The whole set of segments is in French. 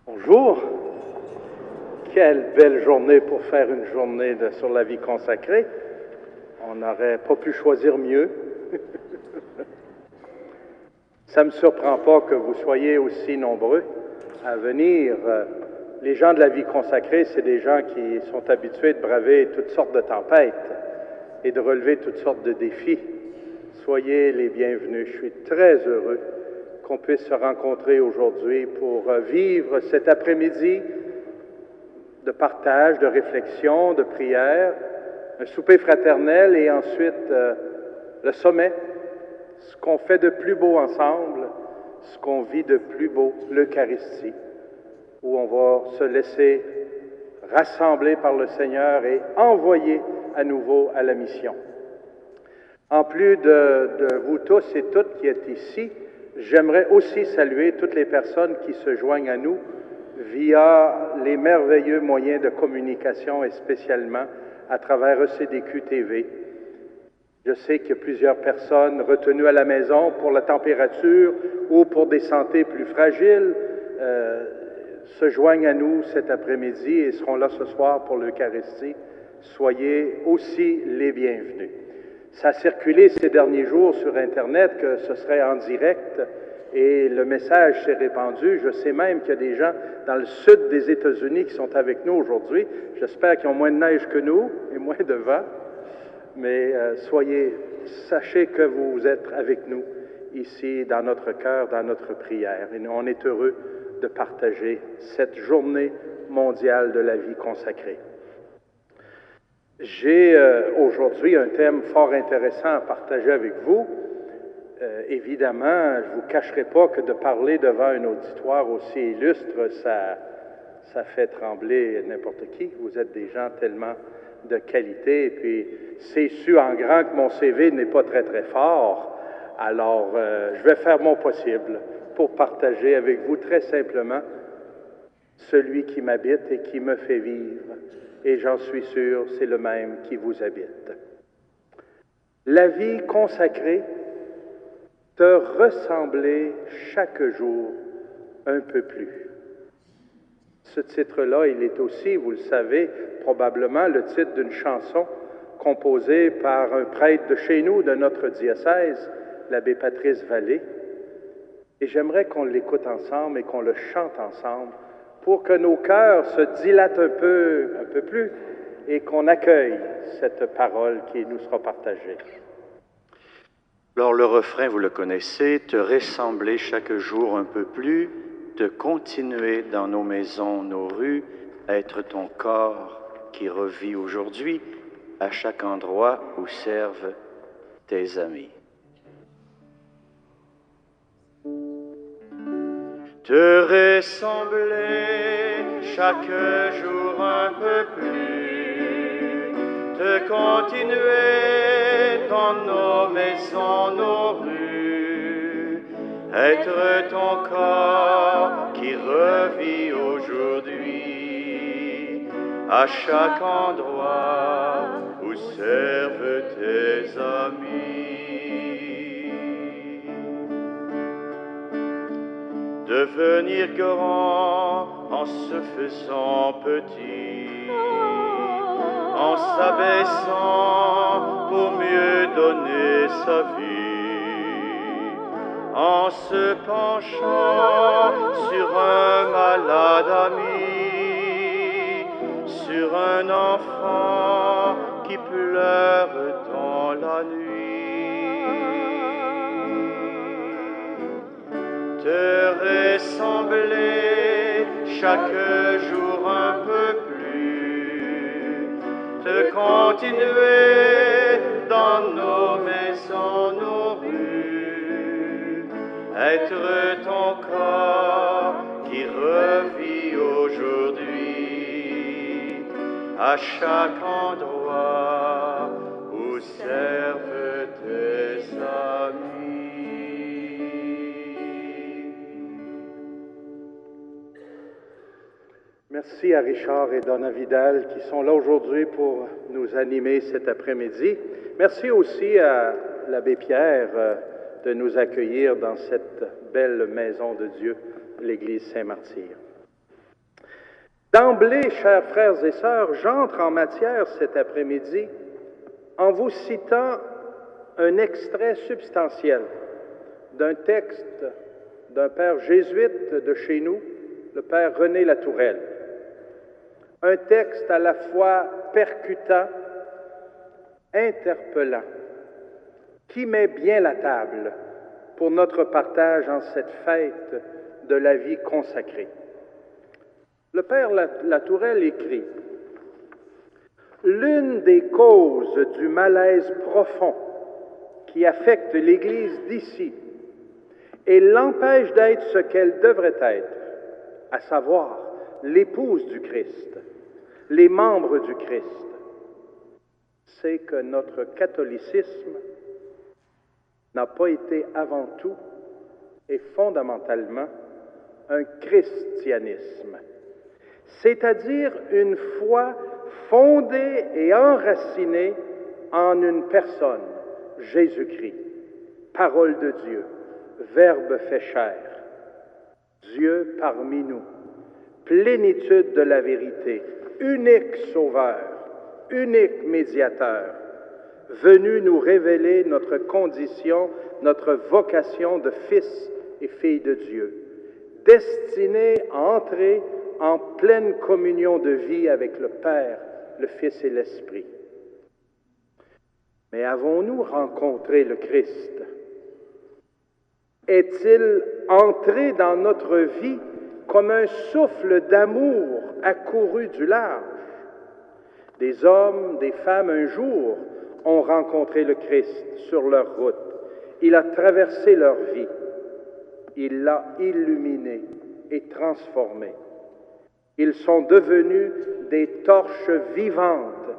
Bonjour. Quelle belle journée pour faire une journée sur la vie consacrée. On n'aurait pas pu choisir mieux. Ça ne me surprend pas que vous soyez aussi nombreux à venir. Les gens de la vie consacrée, c'est des gens qui sont habitués de braver toutes sortes de tempêtes et de relever toutes sortes de défis. Soyez les bienvenus. Je suis très heureux qu'on puisse se rencontrer aujourd'hui pour vivre cet après-midi de partage, de réflexion, de prière, un souper fraternel et ensuite le sommet, ce qu'on fait de plus beau ensemble, ce qu'on vit de plus beau, l'Eucharistie, où on va se laisser rassembler par le Seigneur et envoyer à nouveau à la mission. En plus de vous tous et toutes qui êtes ici, j'aimerais aussi saluer toutes les personnes qui se joignent à nous via les merveilleux moyens de communication et spécialement à travers ECDQ TV. Je sais qu'il y a plusieurs personnes retenues à la maison pour la température ou pour des santé plus fragiles, se joignent à nous cet après-midi et seront là ce soir pour l'Eucharistie. Soyez aussi les bienvenus. Ça a circulé ces derniers jours sur Internet que ce serait en direct et le message s'est répandu. Je sais même qu'il y a des gens dans le sud des États-Unis qui sont avec nous aujourd'hui. J'espère qu'ils ont moins de neige que nous et moins de vent. Mais sachez que vous êtes avec nous ici dans notre cœur, dans notre prière. Et on est heureux de partager cette journée mondiale de la vie consacrée. J'ai aujourd'hui un thème fort intéressant à partager avec vous. Évidemment, je ne vous cacherai pas que de parler devant un auditoire aussi illustre, ça fait trembler n'importe qui. Vous êtes des gens tellement de qualité. Et puis, c'est su en grand que mon CV n'est pas très, très fort. Alors, je vais faire mon possible pour partager avec vous très simplement celui qui m'habite et qui me fait vivre. Et j'en suis sûr, c'est le même qui vous habite. La vie consacrée, te ressembler chaque jour un peu plus. Ce titre-là, il est aussi, vous le savez, probablement le titre d'une chanson composée par un prêtre de chez nous, de notre diocèse, l'abbé Patrice Vallée. Et j'aimerais qu'on l'écoute ensemble et qu'on le chante ensemble pour que nos cœurs se dilatent un peu plus et qu'on accueille cette parole qui nous sera partagée. Alors le refrain, vous le connaissez, te ressembler chaque jour un peu plus, de continuer dans nos maisons, nos rues, être ton corps qui revit aujourd'hui à chaque endroit où servent tes amis. Te ressembler chaque jour un peu plus, te continuer dans nos maisons, nos rues, être ton corps qui revit aujourd'hui à chaque endroit où servent tes amis. Devenir grand en se faisant petit, en s'abaissant pour mieux donner sa vie, en se penchant sur un malade ami, sur un enfant qui pleure dans la nuit. Te ressembler chaque jour un peu plus, te continuer dans nos maisons, nos rues, être ton corps qui revit aujourd'hui à chaque endroit où servent tes amis. Merci à Richard et Donna Vidal qui sont là aujourd'hui pour nous animer cet après-midi. Merci aussi à l'abbé Pierre de nous accueillir dans cette belle maison de Dieu, l'Église Saint-Martyr. D'emblée, chers frères et sœurs, j'entre en matière cet après-midi en vous citant un extrait substantiel d'un texte d'un père jésuite de chez nous, le père René Latourelle. Un texte à la fois percutant, interpellant, qui met bien la table pour notre partage en cette fête de la vie consacrée. Le père Latourelle écrit « L'une des causes du malaise profond qui affecte l'Église d'ici et l'empêche d'être ce qu'elle devrait être, à savoir l'épouse du Christ, les membres du Christ, c'est que notre catholicisme n'a pas été avant tout et fondamentalement un christianisme, c'est-à-dire une foi fondée et enracinée en une personne, Jésus-Christ, parole de Dieu, Verbe fait chair, Dieu parmi nous, plénitude de la vérité, unique sauveur, unique médiateur, venu nous révéler notre condition, notre vocation de fils et filles de Dieu, destiné à entrer en pleine communion de vie avec le Père, le Fils et l'Esprit. Mais avons-nous rencontré le Christ? Est-il entré dans notre vie comme un souffle d'amour accouru du large? Des hommes, des femmes, un jour, ont rencontré le Christ sur leur route. Il a traversé leur vie. Il l'a illuminé et transformé. Ils sont devenus des torches vivantes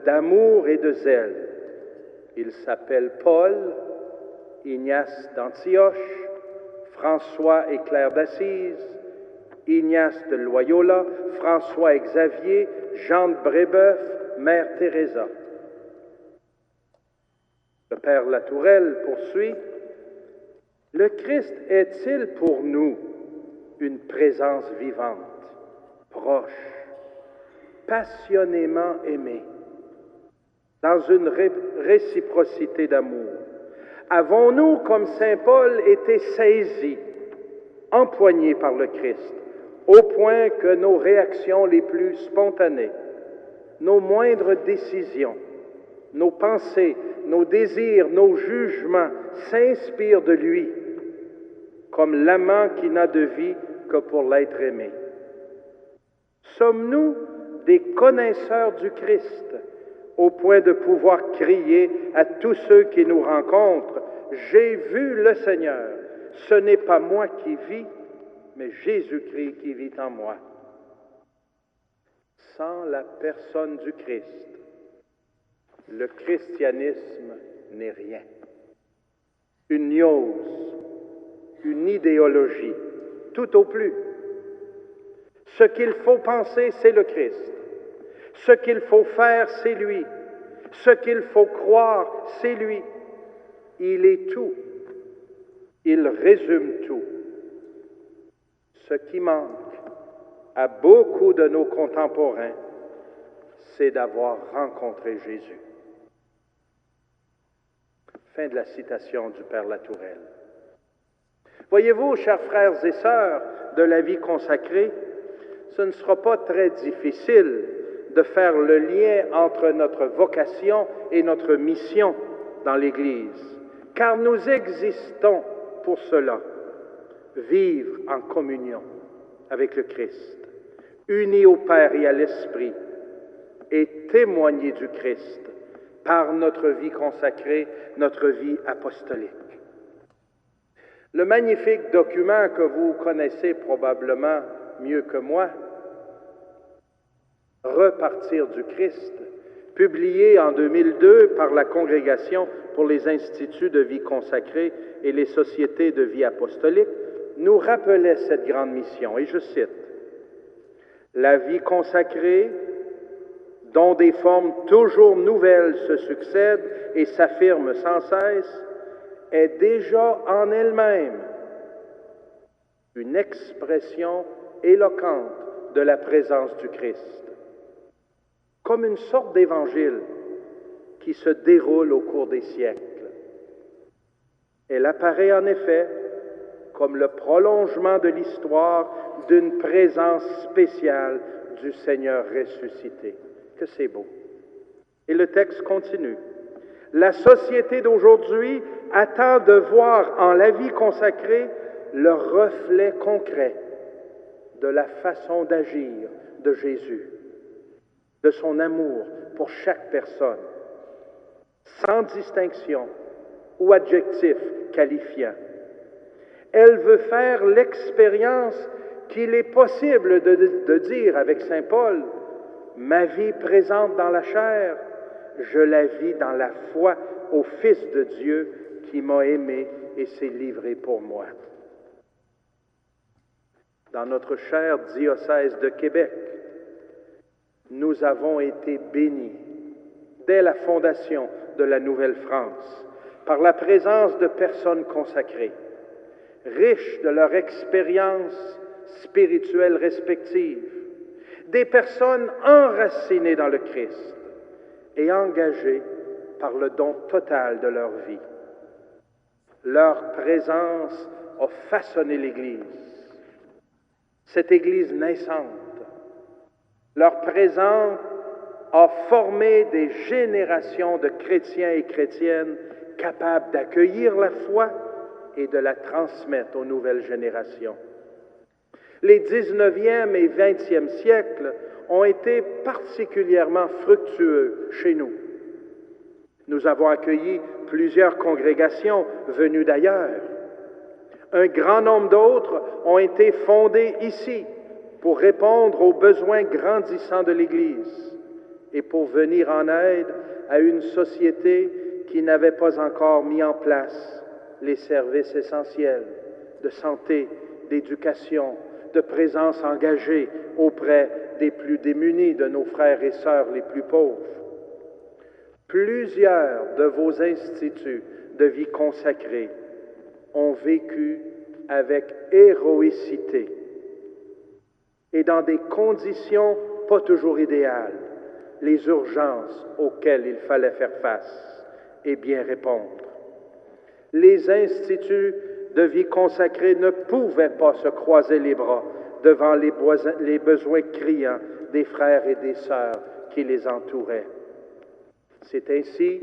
d'amour et de zèle. Ils s'appellent Paul, Ignace d'Antioche, François et Claire d'Assise, Ignace de Loyola, François et Xavier, Jean de Brébeuf, Mère Teresa. Le père Latourelle poursuit, « Le Christ est-il pour nous une présence vivante, proche, passionnément aimée, dans une réciprocité d'amour? Avons-nous, comme saint Paul, été saisis, empoignés par le Christ, au point que nos réactions les plus spontanées, nos moindres décisions, nos pensées, nos désirs, nos jugements s'inspirent de lui, comme l'amant qui n'a de vie que pour l'être aimé? Sommes-nous des connaisseurs du Christ, au point de pouvoir crier à tous ceux qui nous rencontrent, « J'ai vu le Seigneur, ce n'est pas moi qui vis, mais Jésus-Christ qui vit en moi. » Sans la personne du Christ, le christianisme n'est rien. Une gnose, une idéologie, tout au plus. Ce qu'il faut penser, c'est le Christ. Ce qu'il faut faire, c'est lui. Ce qu'il faut croire, c'est lui. Il est tout. Il résume tout. Ce qui manque à beaucoup de nos contemporains, c'est d'avoir rencontré Jésus. Fin de la citation du père Latourelle. Voyez-vous, chers frères et sœurs de la vie consacrée, ce ne sera pas très difficile de faire le lien entre notre vocation et notre mission dans l'Église, car nous existons pour cela, vivre en communion avec le Christ, unis au Père et à l'Esprit, et témoigner du Christ par notre vie consacrée, notre vie apostolique. Le magnifique document que vous connaissez probablement mieux que moi, Repartir du Christ, publié en 2002 par la Congrégation pour les instituts de vie consacrée et les sociétés de vie apostolique, nous rappelait cette grande mission, et je cite, « La vie consacrée, dont des formes toujours nouvelles se succèdent et s'affirment sans cesse, est déjà en elle-même une expression éloquente de la présence du Christ, comme une sorte d'évangile qui se déroule au cours des siècles. Elle apparaît en effet comme le prolongement de l'histoire d'une présence spéciale du Seigneur ressuscité. Que c'est beau. Et le texte continue. La société d'aujourd'hui attend de voir en la vie consacrée le reflet concret de la façon d'agir de Jésus, de son amour pour chaque personne, sans distinction ou adjectif qualifiant. Elle veut faire l'expérience qu'il est possible de dire avec saint Paul, « Ma vie présente dans la chair, je la vis dans la foi au Fils de Dieu qui m'a aimé et s'est livré pour moi. » Dans notre cher diocèse de Québec, nous avons été bénis dès la fondation de la Nouvelle-France par la présence de personnes consacrées, riches de leur expérience spirituelle respective, des personnes enracinées dans le Christ et engagées par le don total de leur vie. Leur présence a façonné l'Église, cette Église naissante. Leur présence a formé des générations de chrétiens et chrétiennes capables d'accueillir la foi et de la transmettre aux nouvelles générations. Les 19e et 20e siècles ont été particulièrement fructueux chez nous. Nous avons accueilli plusieurs congrégations venues d'ailleurs. Un grand nombre d'autres ont été fondées ici pour répondre aux besoins grandissants de l'Église et pour venir en aide à une société qui n'avait pas encore mis en place les services essentiels de santé, d'éducation, de présence engagée auprès des plus démunis, de nos frères et sœurs les plus pauvres. Plusieurs de vos instituts de vie consacrée ont vécu avec héroïcité et dans des conditions pas toujours idéales, les urgences auxquelles il fallait faire face et bien répondre. Les instituts de vie consacrée ne pouvaient pas se croiser les bras devant les besoins criants des frères et des sœurs qui les entouraient. C'est ainsi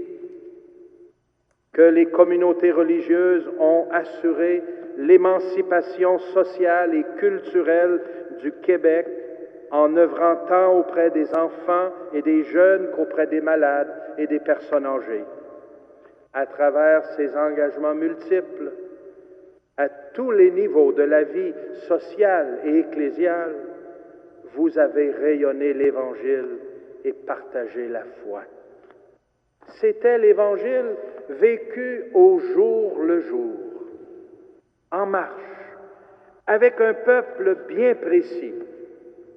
que les communautés religieuses ont assuré l'émancipation sociale et culturelle du Québec en œuvrant tant auprès des enfants et des jeunes qu'auprès des malades et des personnes âgées. À travers ces engagements multiples, à tous les niveaux de la vie sociale et ecclésiale, vous avez rayonné l'Évangile et partagé la foi. C'était l'Évangile vécu au jour le jour, en marche, avec un peuple bien précis,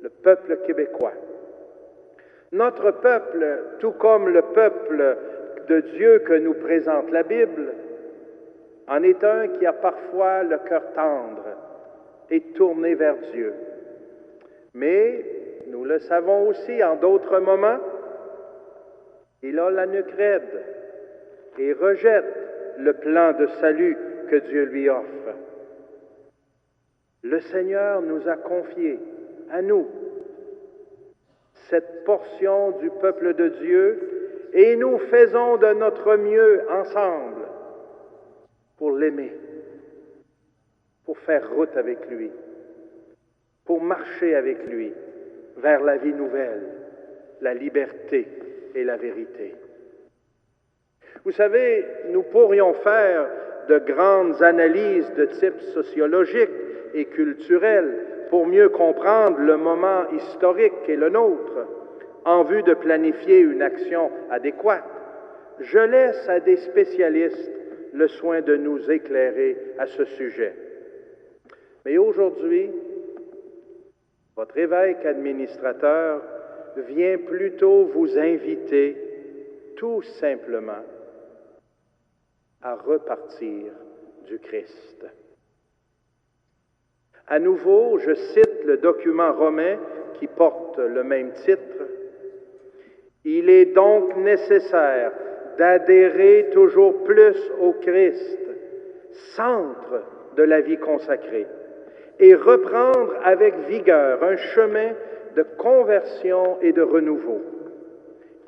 le peuple québécois. Notre peuple, tout comme le peuple de Dieu que nous présente la Bible, en est un qui a parfois le cœur tendre et tourné vers Dieu. Mais, nous le savons aussi en d'autres moments, il a la nuque raide et rejette le plan de salut que Dieu lui offre. Le Seigneur nous a confié, à nous, cette portion du peuple de Dieu et nous faisons de notre mieux ensemble pour l'aimer, pour faire route avec lui, pour marcher avec lui vers la vie nouvelle, la liberté et la vérité. Vous savez, nous pourrions faire de grandes analyses de type sociologique et culturel pour mieux comprendre le moment historique qu'est le nôtre, en vue de planifier une action adéquate. Je laisse à des spécialistes le soin de nous éclairer à ce sujet. Mais aujourd'hui, votre évêque administrateur vient plutôt vous inviter tout simplement à repartir du Christ. À nouveau, je cite le document romain qui porte le même titre, il est donc nécessaire d'adhérer toujours plus au Christ, centre de la vie consacrée, et reprendre avec vigueur un chemin de conversion et de renouveau,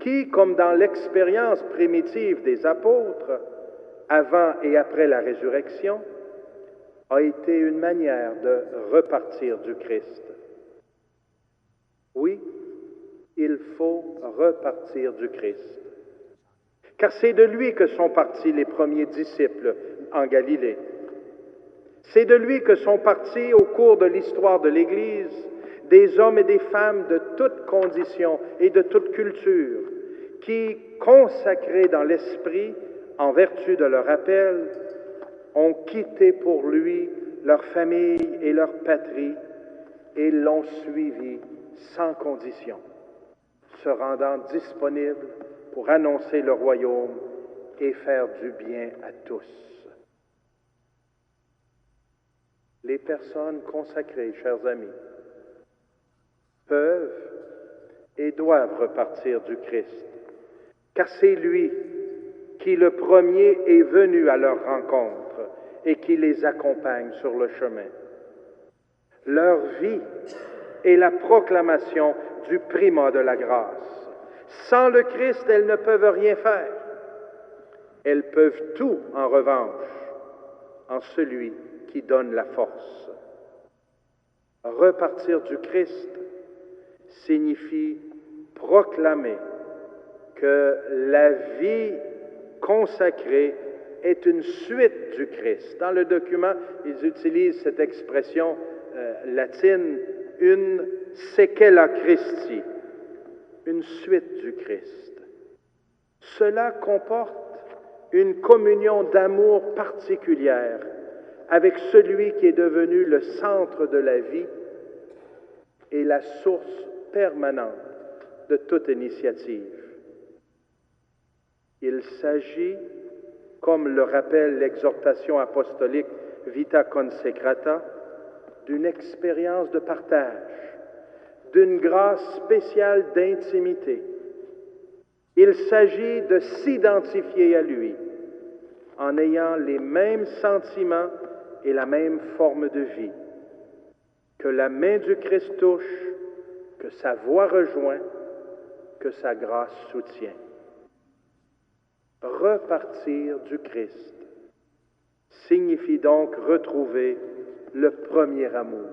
qui, comme dans l'expérience primitive des apôtres, avant et après la résurrection, a été une manière de repartir du Christ. Oui, il faut repartir du Christ, car c'est de lui que sont partis les premiers disciples en Galilée. C'est de lui que sont partis au cours de l'histoire de l'Église des hommes et des femmes de toute condition et de toute culture, qui, consacrés dans l'esprit, en vertu de leur appel, ont quitté pour lui leur famille et leur patrie et l'ont suivi sans condition, se rendant disponibles pour annoncer le royaume et faire du bien à tous. Les personnes consacrées, chers amis, peuvent et doivent repartir du Christ, car c'est lui qui le premier est venu à leur rencontre et qui les accompagne sur le chemin. Leur vie est la proclamation du primat de la grâce. Sans le Christ, elles ne peuvent rien faire. Elles peuvent tout, en revanche, en celui qui donne la force. Repartir du Christ signifie proclamer que la vie consacrée est une suite du Christ. Dans le document, ils utilisent cette expression latine, une sequela Christi, une suite du Christ. Cela comporte une communion d'amour particulière avec celui qui est devenu le centre de la vie et la source permanente de toute initiative. Il s'agit, comme le rappelle l'exhortation apostolique Vita Consecrata, d'une expérience de partage, d'une grâce spéciale d'intimité. Il s'agit de s'identifier à lui en ayant les mêmes sentiments et la même forme de vie, que la main du Christ touche, que sa voix rejoint, que sa grâce soutient. Repartir du Christ signifie donc retrouver le premier amour,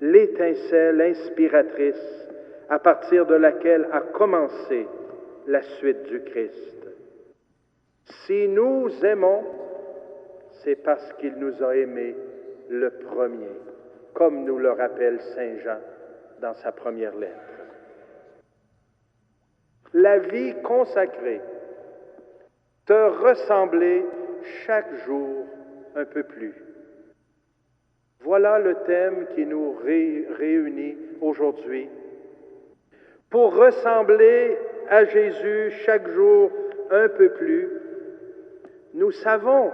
l'étincelle inspiratrice à partir de laquelle a commencé la suite du Christ. Si nous aimons, c'est parce qu'il nous a aimés le premier, comme nous le rappelle Saint Jean dans sa première lettre. La vie consacrée, te ressembler chaque jour un peu plus. Voilà le thème qui nous réunit aujourd'hui. Pour ressembler à Jésus chaque jour un peu plus, nous savons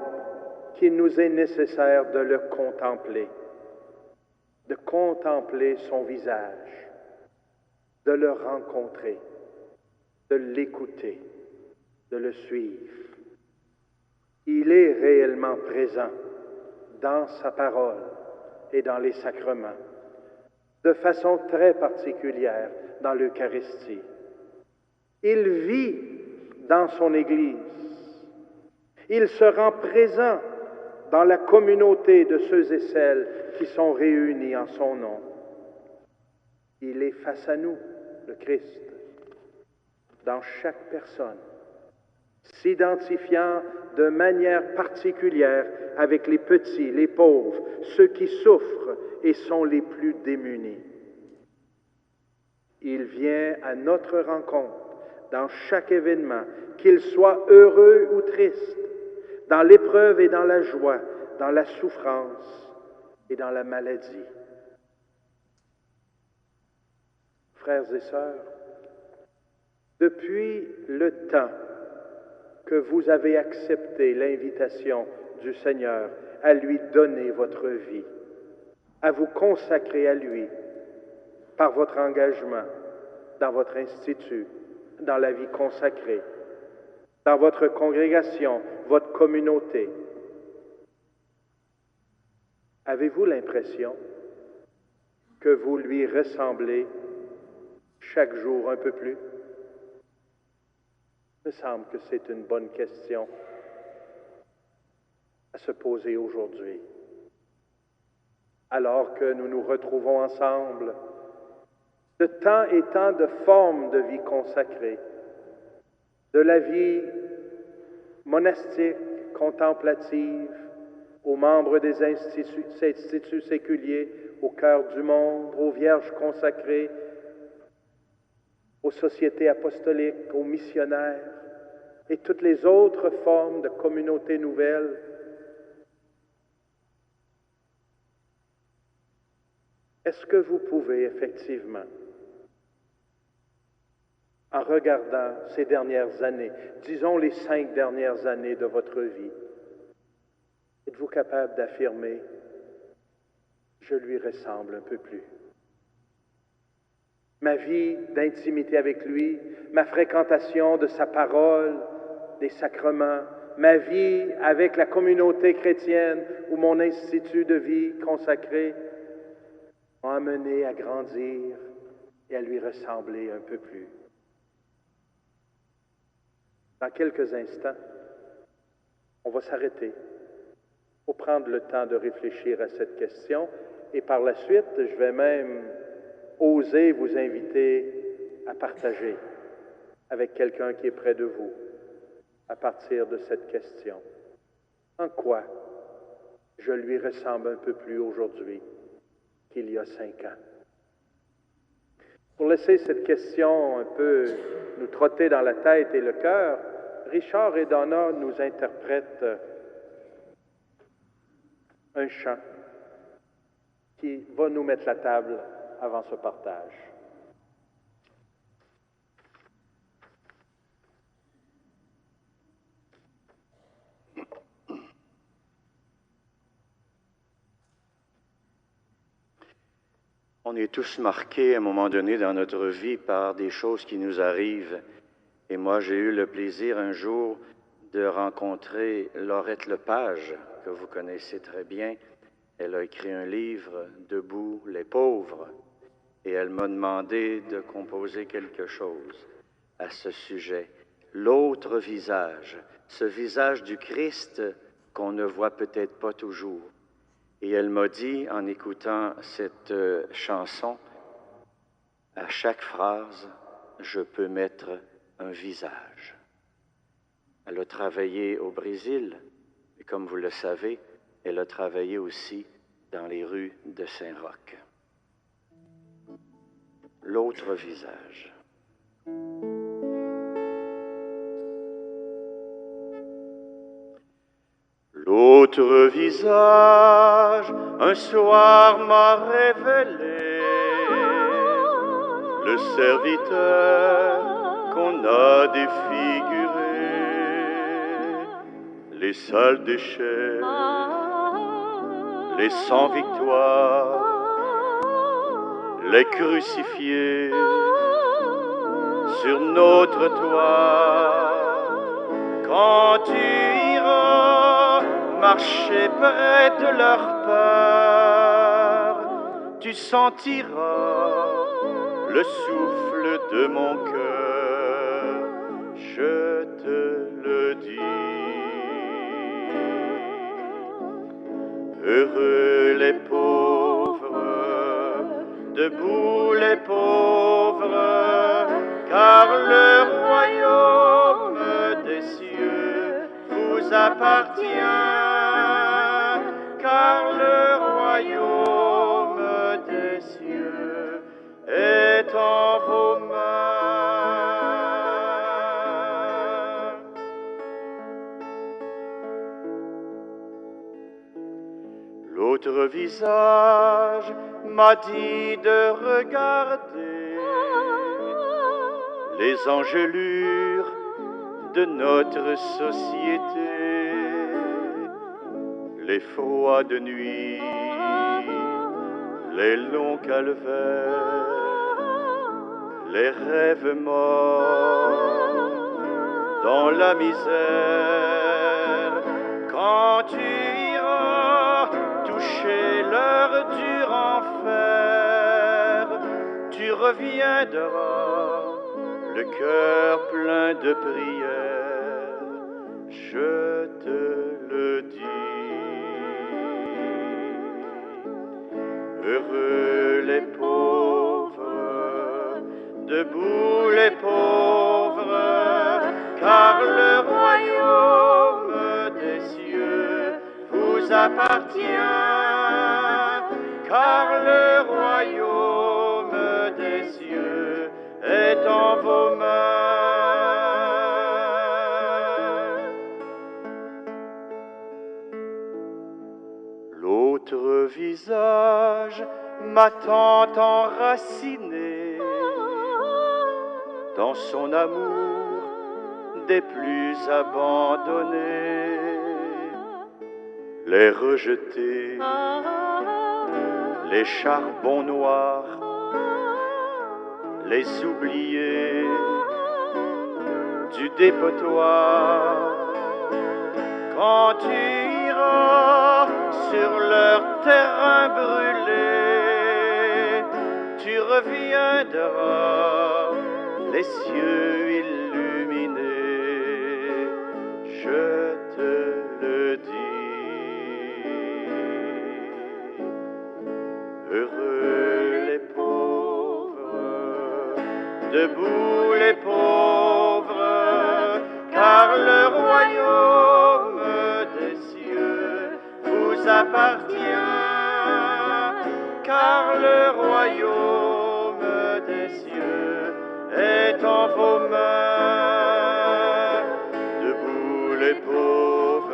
qu'il nous est nécessaire de le contempler, de contempler son visage, de le rencontrer, de l'écouter, de le suivre. Il est réellement présent dans sa parole et dans les sacrements, de façon très particulière dans l'Eucharistie. Il vit dans son Église. Il se rend présent dans la communauté de ceux et celles qui sont réunis en son nom. Il est face à nous, le Christ, dans chaque personne, s'identifiant de manière particulière avec les petits, les pauvres, ceux qui souffrent et sont les plus démunis. Il vient à notre rencontre dans chaque événement, qu'il soit heureux ou triste, dans l'épreuve et dans la joie, dans la souffrance et dans la maladie. Frères et sœurs, depuis le temps que vous avez accepté l'invitation du Seigneur à lui donner votre vie, à vous consacrer à lui, par votre engagement dans votre institut, dans la vie consacrée, dans votre congrégation, votre communauté. Avez-vous l'impression que vous lui ressemblez chaque jour un peu plus? Il me semble que c'est une bonne question à se poser aujourd'hui. Alors que nous nous retrouvons ensemble, de temps et temps de formes de vie consacrée, de la vie monastique, contemplative, aux membres des instituts séculiers, au cœur du monde, aux vierges consacrées, aux sociétés apostoliques, aux missionnaires et toutes les autres formes de communautés nouvelles. Est-ce que vous pouvez effectivement, en regardant ces dernières années, disons les 5 dernières années de votre vie, êtes-vous capable d'affirmer « Je lui ressemble un peu plus ». Ma vie d'intimité avec lui, ma fréquentation de sa parole, des sacrements, ma vie avec la communauté chrétienne ou mon institut de vie consacré m'ont amené à grandir et à lui ressembler un peu plus. Dans quelques instants, on va s'arrêter pour prendre le temps de réfléchir à cette question et par la suite, je vais même oser vous inviter à partager avec quelqu'un qui est près de vous à partir de cette question. En quoi je lui ressemble un peu plus aujourd'hui qu'il y a 5 ans? Pour laisser cette question un peu nous trotter dans la tête et le cœur, Richard et Donna nous interprètent un chant qui va nous mettre la table avant ce partage. On est tous marqués à un moment donné dans notre vie par des choses qui nous arrivent. Et moi, j'ai eu le plaisir un jour de rencontrer Laurette Lepage, que vous connaissez très bien. Elle a écrit un livre, Debout les pauvres, et elle m'a demandé de composer quelque chose à ce sujet. L'autre visage, ce visage du Christ qu'on ne voit peut-être pas toujours. Et elle m'a dit, en écoutant cette chanson, à chaque phrase, je peux mettre un visage. Elle a travaillé au Brésil, et comme vous le savez, elle a travaillé aussi dans les rues de Saint-Roch. L'autre visage. L'autre visage, un soir m'a révélé le serviteur qu'on a défiguré, les sales déchets, les sans-victoires, les crucifiés sur nos trottoirs. Quand tu iras marcher près de leur peur, tu sentiras le souffle de mon cœur, je te le dis. Heureux les pauvres, debout les pauvres, car le royaume des cieux vous appartient, car le royaume des cieux est en vos mains. L'autre visage m'a dit de regarder les engelures de notre société, les froides nuits, les longs calvaires, les rêves morts dans la misère, quand tu iras toucher leur dur enfer, tu reviendras, le cœur plein de prières, je te le dis. Heureux les pauvres, debout les pauvres, car le royaume des cieux vous appartient, car le royaume des cieux est en vos mains. L'autre visage m'attend enraciné dans son amour des plus abandonnés, les rejetés, les charbons noirs, les oubliés du dépotoir. Quand tu iras sur leur terrain brûlé, tu reviendras, les cieux illuminés, je te le dis. Heureux les pauvres, debout les pauvres, car le royaume des cieux vous appartient, car le royaume des cieux est en vos mains. Debout les pauvres,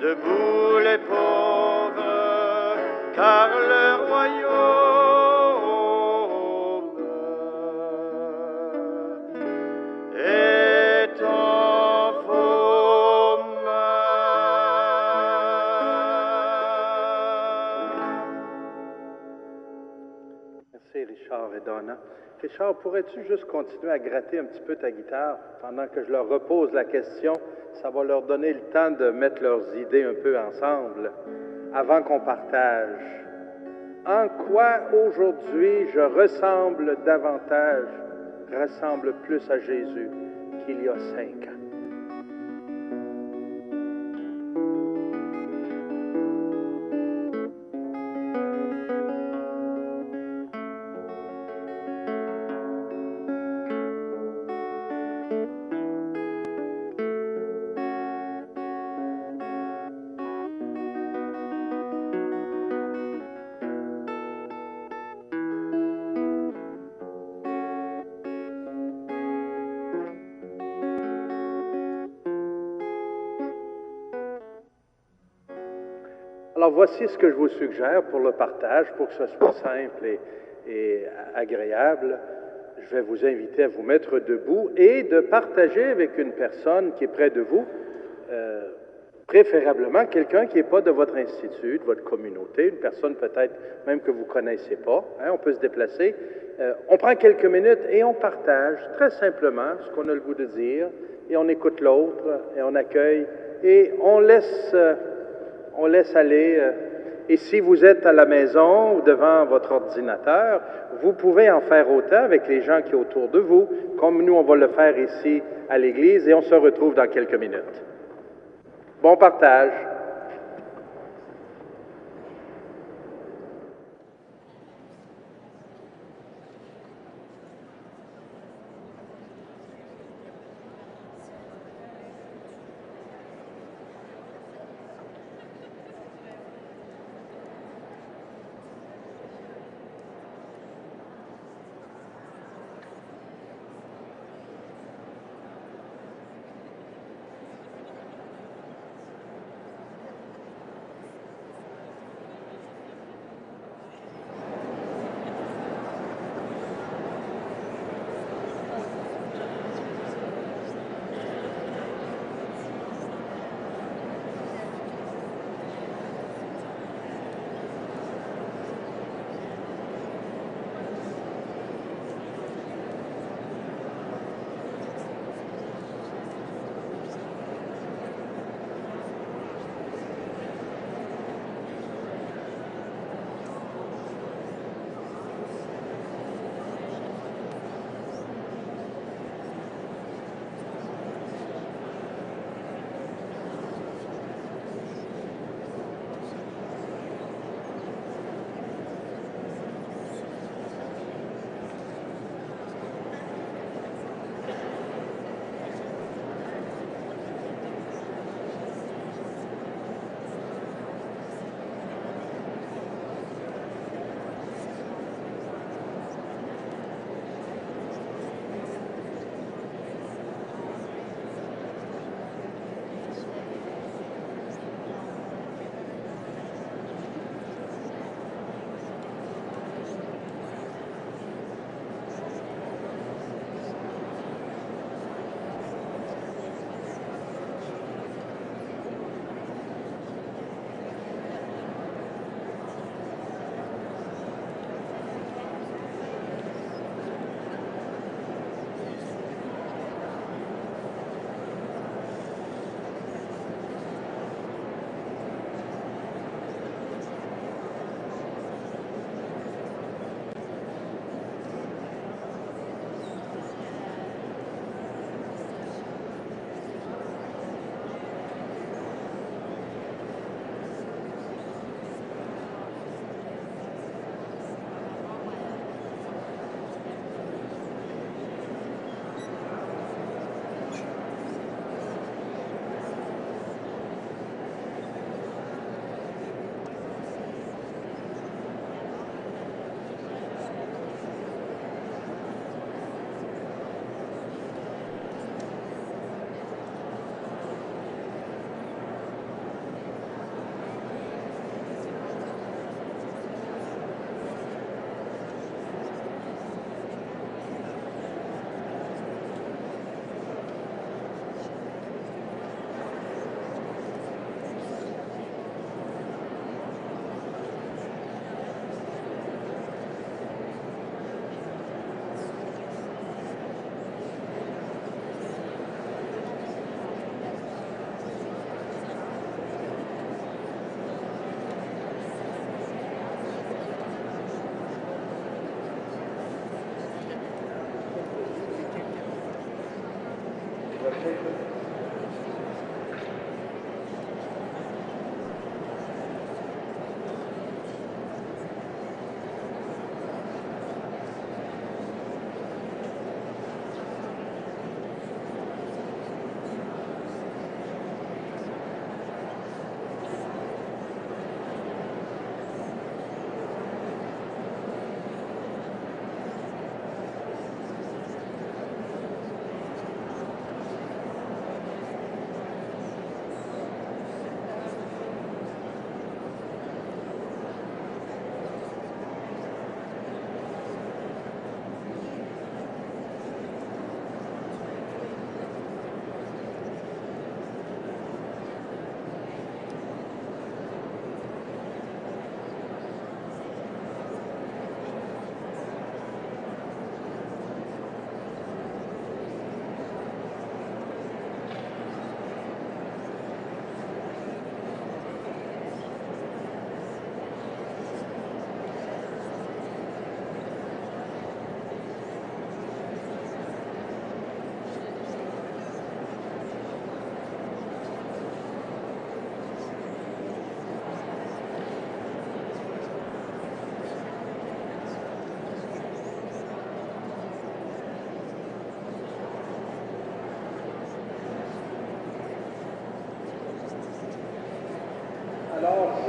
debout les pauvres, car le royaume est en vos mains. Merci Richard et Donna. Richard, pourrais-tu juste continuer à gratter un petit peu ta guitare pendant que je leur repose la question? Ça va leur donner le temps de mettre leurs idées un peu ensemble avant qu'on partage. En quoi aujourd'hui je ressemble plus à Jésus qu'il y a 5 ans? Alors voici ce que je vous suggère pour le partage, pour que ce soit simple et agréable. Je vais vous inviter à vous mettre debout et de partager avec une personne qui est près de vous, préférablement quelqu'un qui n'est pas de votre institut, de votre communauté, une personne peut-être même que vous ne connaissez pas. Hein, on peut se déplacer. On prend quelques minutes et on partage très simplement ce qu'on a le goût de dire et on écoute l'autre et on accueille et on laisse aller. Et si vous êtes à la maison ou devant votre ordinateur, vous pouvez en faire autant avec les gens qui sont autour de vous, comme nous, on va le faire ici à l'Église, et on se retrouve dans quelques minutes. Bon partage.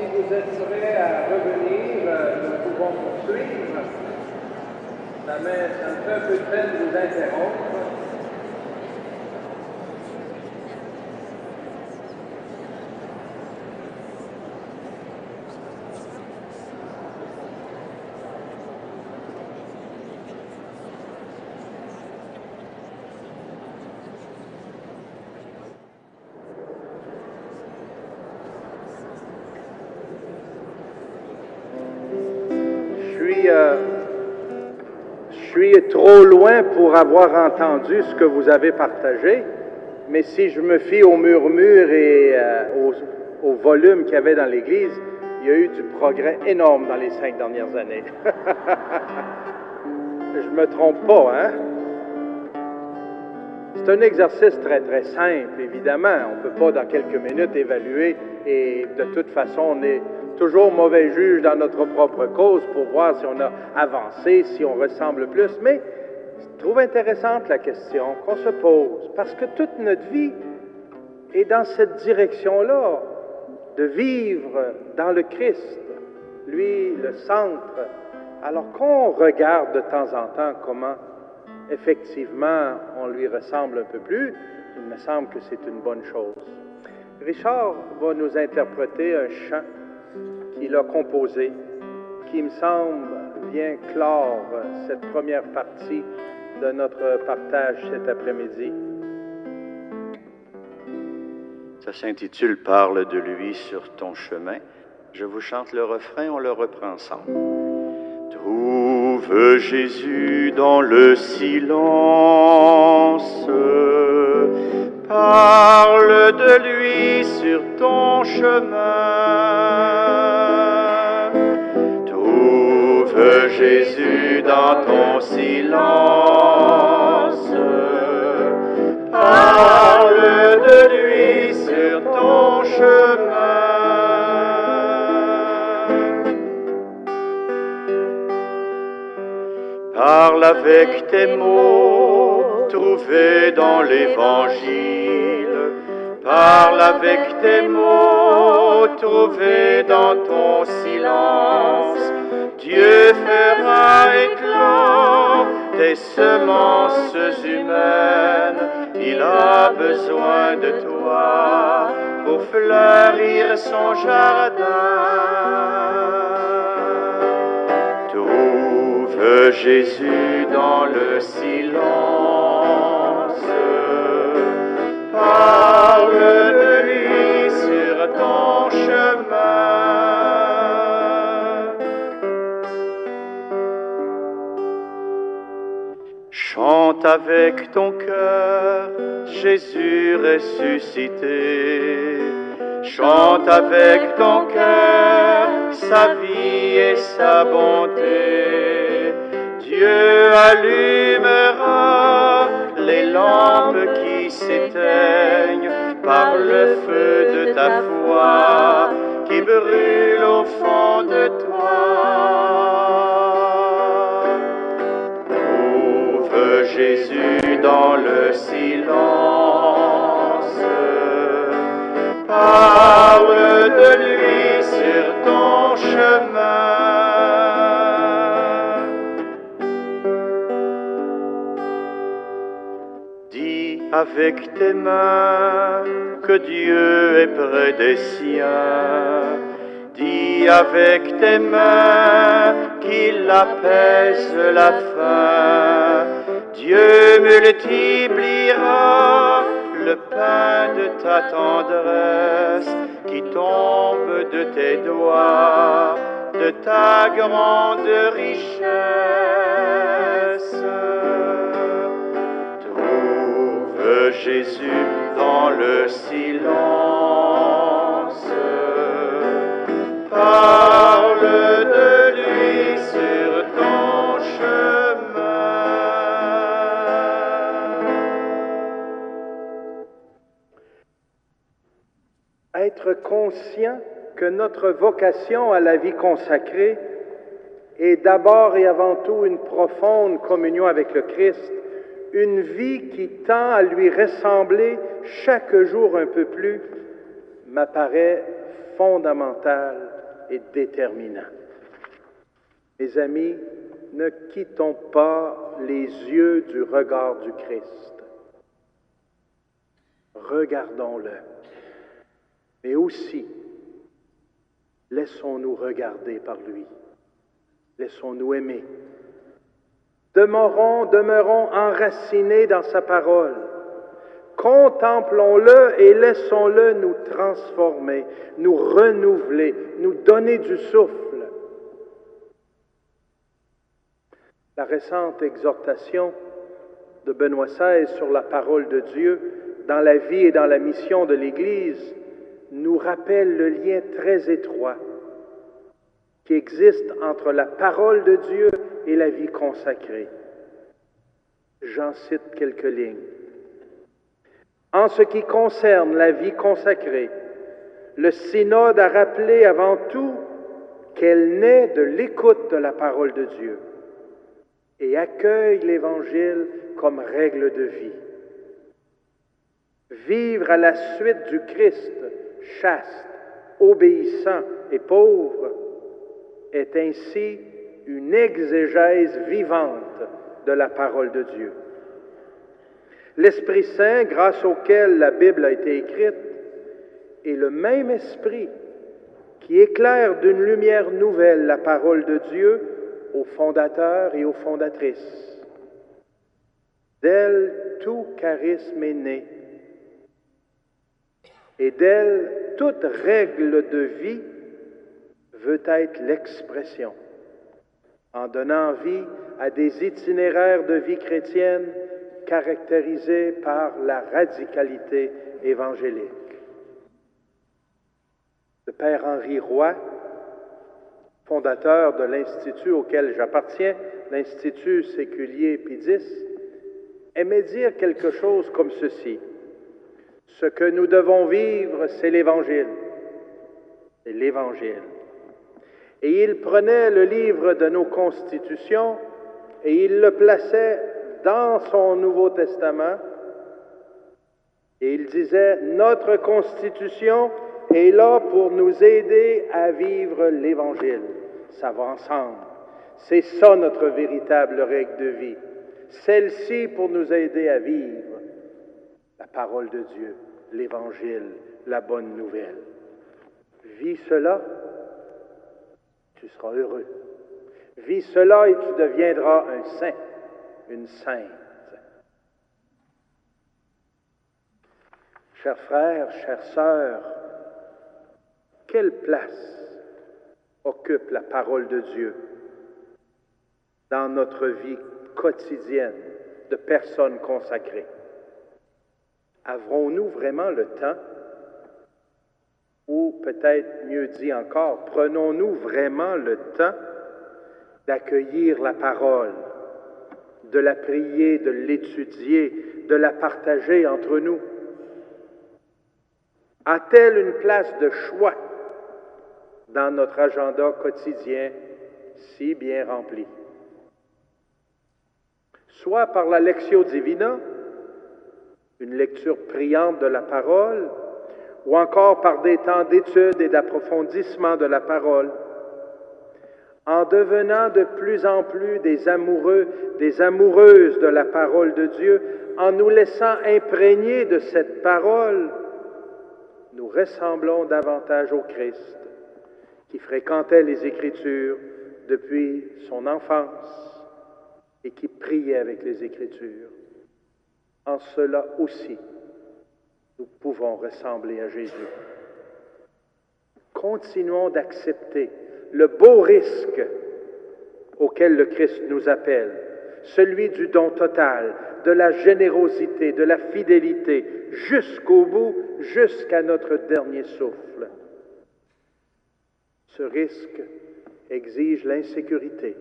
si vous êtes prêts à revenir, nous pouvons poursuivre. Ça me fait un peu de peine de vous interrompre. Je suis trop loin pour avoir entendu ce que vous avez partagé, mais si je me fie au murmure et au volume qu'il y avait dans l'Église, il y a eu du progrès énorme dans les 5 dernières années. Je me trompe pas, hein? C'est un exercice très, très simple, évidemment. On ne peut pas, dans quelques minutes, évaluer, et de toute façon, on est toujours mauvais juge dans notre propre cause pour voir si on a avancé, si on ressemble plus. Mais je trouve intéressante la question qu'on se pose, parce que toute notre vie est dans cette direction-là, de vivre dans le Christ, lui, le centre. Alors qu'on regarde de temps en temps comment effectivement on lui ressemble un peu plus, il me semble que c'est une bonne chose. Richard va nous interpréter un chant qu'il a composé, qui me semble vient clore cette première partie de notre partage cet après-midi. Ça s'intitule « Parle de lui sur ton chemin ». Je vous chante le refrain, on le reprend ensemble. Trouve Jésus dans le silence, parle de lui sur ton chemin. Trouve Jésus dans ton silence, parle de lui sur ton chemin. Parle avec tes mots trouvés dans l'Évangile. Parle avec tes mots trouvés dans ton silence. Dieu fera éclore des semences humaines. Il a besoin de toi pour fleurir son jardin. Trouve Jésus dans le silence, parle de lui sur ton chemin. Chante avec ton cœur, Jésus ressuscité. Chante avec ton cœur, sa vie et sa bonté. Dieu allumera les lampes qui s'éteignent par le feu de ta foi qui brûle au fond de toi. Trouve Jésus dans le silence, parle de lui sur ton chemin. Dis avec tes mains que Dieu est près des siens. Dis avec tes mains qu'il apaise la faim. Dieu multipliera le pain de ta tendresse qui tombe de tes doigts, de ta grande richesse. Trouve Jésus dans le silence, parle de lui sur ton chemin. Être conscient que notre vocation à la vie consacrée est d'abord et avant tout une profonde communion avec le Christ, une vie qui tend à lui ressembler chaque jour un peu plus, m'apparaît fondamental et déterminant. Mes amis, ne quittons pas les yeux du regard du Christ. Regardons-le. Mais aussi, laissons-nous regarder par lui. Laissons-nous aimer. Demeurons enracinés dans sa parole. Contemplons-le et laissons-le nous transformer, nous renouveler, nous donner du souffle. La récente exhortation de Benoît XVI sur la parole de Dieu dans la vie et dans la mission de l'Église nous rappelle le lien très étroit qui existe entre la parole de Dieu et la vie consacrée. J'en cite quelques lignes. En ce qui concerne la vie consacrée, le synode a rappelé avant tout qu'elle naît de l'écoute de la parole de Dieu et accueille l'Évangile comme règle de vie. Vivre à la suite du Christ, chaste, obéissant et pauvre, est ainsi une exégèse vivante de la parole de Dieu. L'Esprit Saint, grâce auquel la Bible a été écrite, est le même Esprit qui éclaire d'une lumière nouvelle la parole de Dieu aux fondateurs et aux fondatrices. D'elle, tout charisme est né, et d'elle, toute règle de vie veut être l'expression, en donnant vie à des itinéraires de vie chrétienne caractérisés par la radicalité évangélique. Le Père Henri Roy, fondateur de l'Institut auquel j'appartiens, l'Institut séculier Pie-X, aimait dire quelque chose comme ceci: ce que nous devons vivre, c'est l'Évangile. C'est l'Évangile. Et il prenait le livre de nos constitutions et il le plaçait dans son Nouveau Testament et il disait: notre Constitution est là pour nous aider à vivre l'Évangile. Ça va ensemble. C'est ça notre véritable règle de vie. Celle-ci pour nous aider à vivre la parole de Dieu, l'Évangile, la bonne nouvelle. Vis cela, tu seras heureux. Vis cela et tu deviendras un saint, une sainte. Chers frères, chères sœurs, quelle place occupe la parole de Dieu dans notre vie quotidienne de personnes consacrées? Avons-nous vraiment le temps? Ou peut-être mieux dit encore, prenons-nous vraiment le temps d'accueillir la parole, de la prier, de l'étudier, de la partager entre nous? A-t-elle une place de choix dans notre agenda quotidien si bien rempli? Soit par la Lectio Divina, une lecture priante de la parole, ou encore par des temps d'étude et d'approfondissement de la parole, en devenant de plus en plus des amoureux, des amoureuses de la parole de Dieu, en nous laissant imprégner de cette parole, nous ressemblons davantage au Christ, qui fréquentait les Écritures depuis son enfance et qui priait avec les Écritures. En cela aussi, nous pouvons ressembler à Jésus. Continuons d'accepter le beau risque auquel le Christ nous appelle, celui du don total, de la générosité, de la fidélité, jusqu'au bout, jusqu'à notre dernier souffle. Ce risque exige l'insécurité.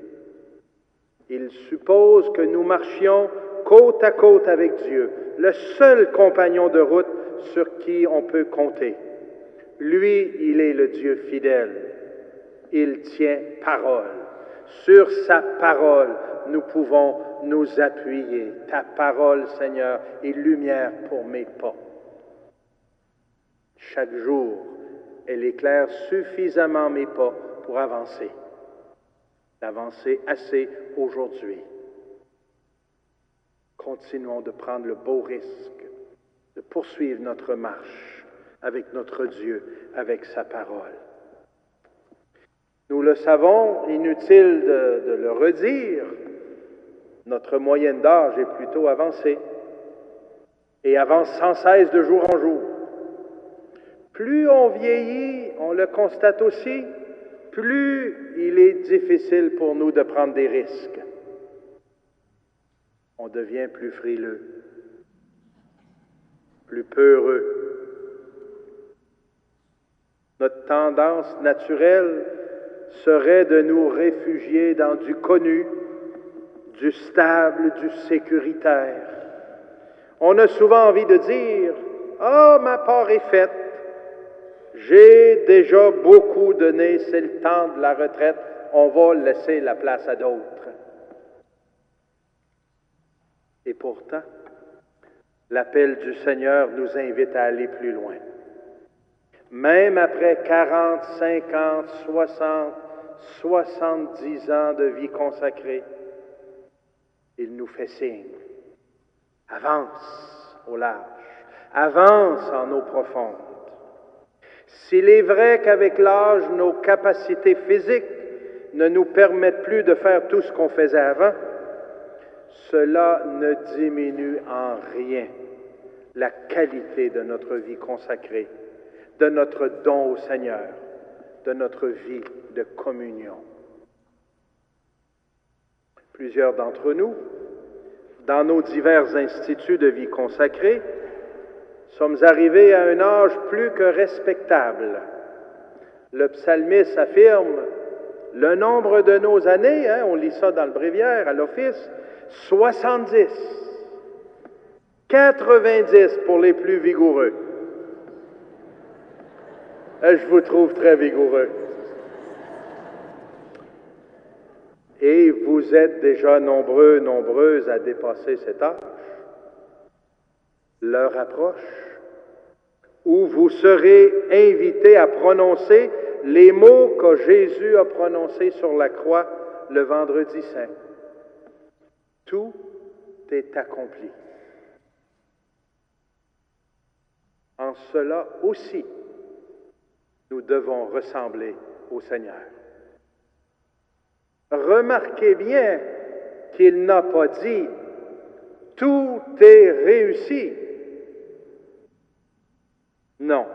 Il suppose que nous marchions côte à côte avec Dieu, le seul compagnon de route sur qui on peut compter. Lui, il est le Dieu fidèle. Il tient parole. Sur sa parole, nous pouvons nous appuyer. Ta parole, Seigneur, est lumière pour mes pas. Chaque jour Elle éclaire suffisamment mes pas pour avancer. D'avancer assez aujourd'hui. Continuons de prendre le beau risque de poursuivre notre marche avec notre Dieu, avec sa parole. Nous le savons, inutile de le redire, notre moyenne d'âge est plutôt avancée et avance sans cesse de jour en jour. Plus on vieillit, on le constate aussi, plus il est difficile pour nous de prendre des risques. On devient plus frileux, plus peureux. Notre tendance naturelle serait de nous réfugier dans du connu, du stable, du sécuritaire. On a souvent envie de dire « Ah, ma part est faite. J'ai déjà beaucoup donné, c'est le temps de la retraite. On va laisser la place à d'autres. » Et pourtant, l'appel du Seigneur nous invite à aller plus loin. Même après 40, 50, 60, 70 ans de vie consacrée, il nous fait signe. Avance au large, avance en eau profonde. S'il est vrai qu'avec l'âge, nos capacités physiques ne nous permettent plus de faire tout ce qu'on faisait avant, cela ne diminue en rien la qualité de notre vie consacrée, de notre don au Seigneur, de notre vie de communion. Plusieurs d'entre nous, dans nos divers instituts de vie consacrée, sommes arrivés à un âge plus que respectable. Le psalmiste affirme le nombre de nos années, on lit ça dans le bréviaire à l'office, 70, 90 pour les plus vigoureux. Je vous trouve très vigoureux. Et vous êtes déjà nombreux, nombreuses à dépasser cet âge. L'heure approche où vous serez invités à prononcer les mots que Jésus a prononcés sur la croix le vendredi saint. Tout est accompli. En cela aussi, nous devons ressembler au Seigneur. Remarquez bien qu'il n'a pas dit « tout est réussi ». Non,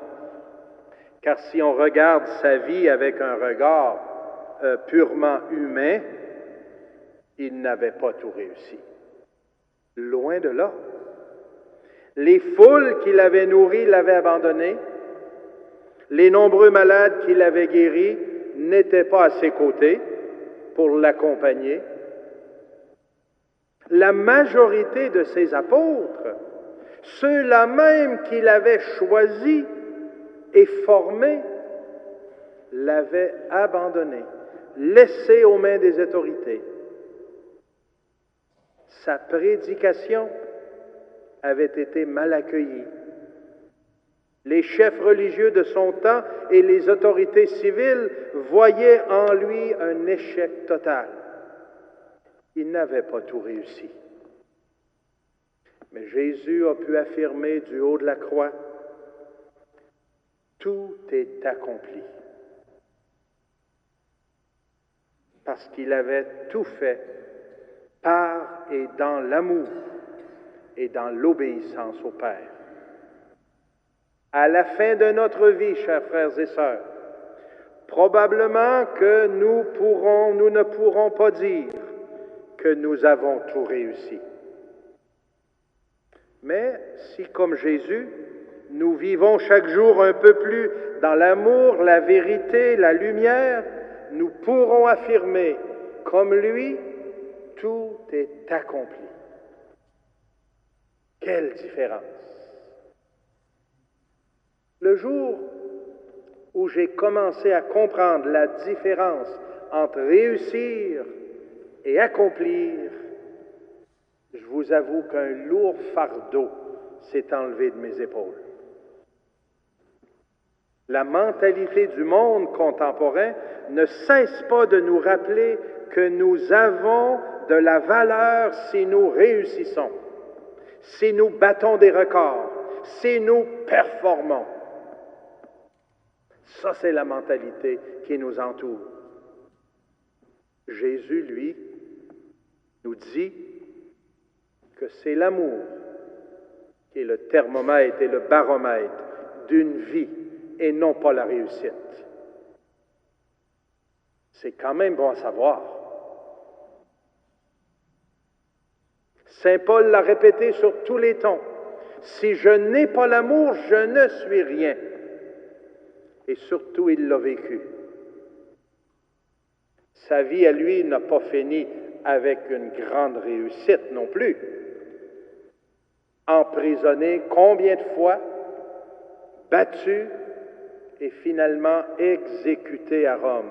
car si on regarde sa vie avec un regard purement humain, il n'avait pas tout réussi. Loin de là. Les foules qu'il avait nourries l'avaient abandonné. Les nombreux malades qu'il avait guéris n'étaient pas à ses côtés pour l'accompagner. La majorité de ses apôtres, ceux-là même qu'il avait choisis et formés, l'avaient abandonné, laissé aux mains des autorités. Sa prédication avait été mal accueillie. Les chefs religieux de son temps et les autorités civiles voyaient en lui un échec total. Il n'avait pas tout réussi. Mais Jésus a pu affirmer du haut de la croix, « Tout est accompli ». Parce qu'il avait tout fait par et dans l'amour et dans l'obéissance au Père. À la fin de notre vie, chers frères et sœurs, probablement que nous ne pourrons pas dire que nous avons tout réussi. Mais si, comme Jésus, nous vivons chaque jour un peu plus dans l'amour, la vérité, la lumière, nous pourrons affirmer, comme lui, tout est accompli. Quelle différence! Le jour où j'ai commencé à comprendre la différence entre réussir et accomplir, je vous avoue qu'un lourd fardeau s'est enlevé de mes épaules. La mentalité du monde contemporain ne cesse pas de nous rappeler que nous avons de la valeur si nous réussissons, si nous battons des records, si nous performons. Ça, c'est la mentalité qui nous entoure. Jésus, lui, nous dit que c'est l'amour qui est le thermomètre et le baromètre d'une vie et non pas la réussite. C'est quand même bon à savoir. Saint Paul l'a répété sur tous les tons. Si je n'ai pas l'amour, je ne suis rien. Et surtout, il l'a vécu. Sa vie à lui n'a pas fini avec une grande réussite non plus. Emprisonné combien de fois, battu et finalement exécuté à Rome.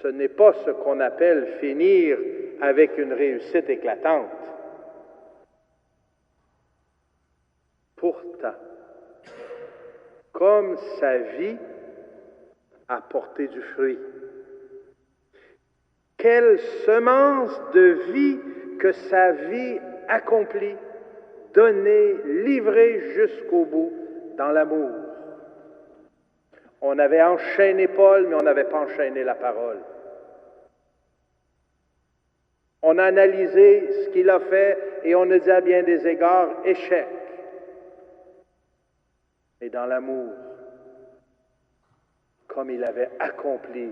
Ce n'est pas ce qu'on appelle finir avec une réussite éclatante. Pourtant, comme sa vie a porté du fruit, quelle semence de vie que sa vie accomplie, donnée, livrée jusqu'au bout dans l'amour. On avait enchaîné Paul, mais on n'avait pas enchaîné la parole. On a analysé ce qu'il a fait et on a dit à bien des égards, échec. Et dans l'amour, comme il avait accompli